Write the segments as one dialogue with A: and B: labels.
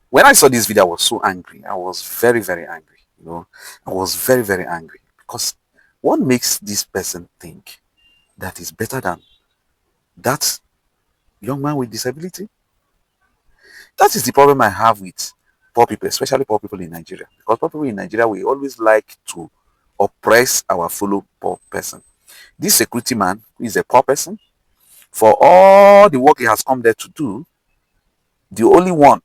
A: When I saw this video, I was so angry. I was very, very angry. I was very, very angry because what makes this person think that is better than that young man with disability? That is the problem I have with poor people, especially poor people in Nigeria. Because poor people in Nigeria, we always like to oppress our fellow poor person. This security man, who is a poor person, for all the work he has come there to do, the only one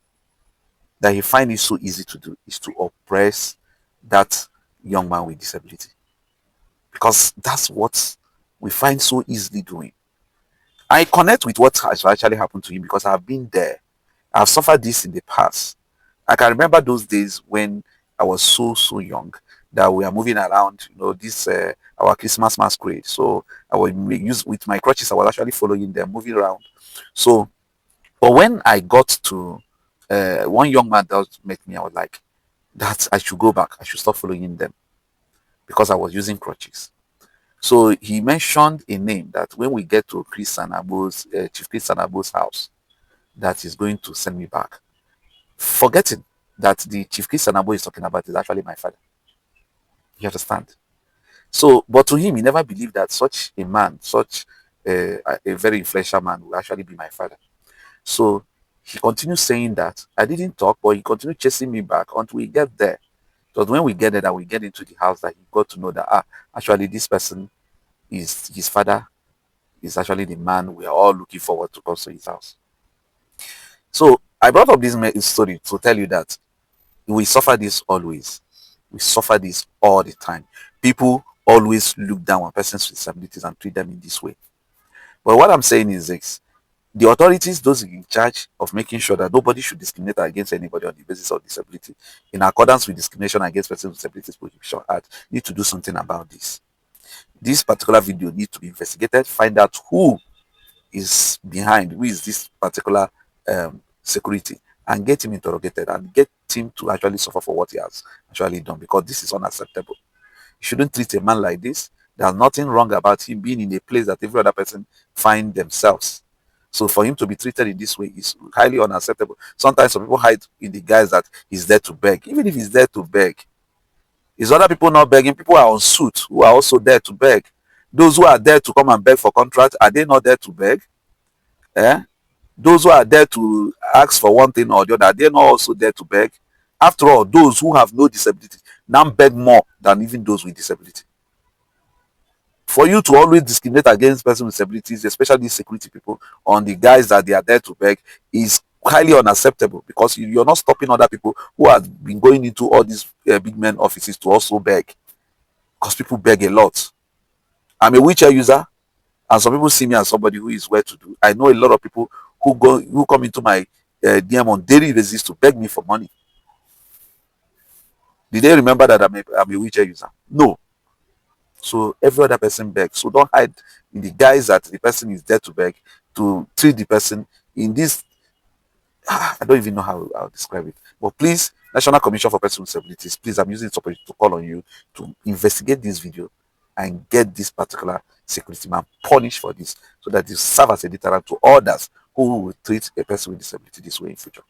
A: that he finds it so easy to do is to oppress that young man with disability. Because that's what we find so easily doing. I connect with what has actually happened to him because I've been there. I've suffered this in the past. I can remember those days when I was so young that we are moving around, this our Christmas masquerade. So I was use with my crutches. I was actually following them, moving around. So, but when I got to one young man that met me, I was like, that I should go back. I should stop following them because I was using crutches. So he mentioned a name that when we get to Chief Chris Sanabo's house, that is going to send me back, forgetting that the Chief Chris Sanabo is talking about is actually my father. You understand? So, but to him, he never believed that such a man, such a very influential man, will actually be my father. So he continued saying that. I didn't talk, but he continued chasing me back until we get there. Because when we get there, that we get into the house, that he got to know that actually this person is his father, is actually the man we are all looking forward to come to his house. So I brought up this story to tell you that we suffer this always. We suffer this all the time. People always look down on persons with disabilities and treat them in this way. But what I'm saying is this: the authorities, those in charge of making sure that nobody should discriminate against anybody on the basis of disability, in accordance with discrimination against persons with disabilities prohibition act, need to do something about this. This particular video needs to be investigated, find out who is behind, who is this particular security, and get him interrogated and get him to actually suffer for what he has actually done, because this is unacceptable. You shouldn't treat a man like this. There's nothing wrong about him being in a place that every other person find themselves. So for him to be treated in this way is highly unacceptable. Sometimes some people hide in the guise that he's there to beg. Even if he's there to beg, is other people not begging? People are on suit who are also there to beg. Those who are there to come and beg for contract, are they not there to beg? Eh? Those who are there to ask for one thing or the other, are they not also there to beg? After all, those who have no disability now beg more than even those with disability. For you to always discriminate against persons with disabilities, especially security people, on the guys that they are there to beg, is highly unacceptable, because you're not stopping other people who have been going into all these big men offices to also beg, because people beg a lot. I'm a wheelchair user, and some people see me as somebody who is well to do. I know a lot of people who come into my DM on daily basis to beg me for money. Did they remember that I'm a wheelchair user? No. So every other person begs. So don't hide in the guise that the person is there to beg, to treat the person in this. I don't even know how I'll describe it. But please, National Commission for Persons with Disabilities, please, I'm using this opportunity to call on you to investigate this video and get this particular security man punished for this, so that it serve as a deterrent to others who will treat a person with disability this way in future.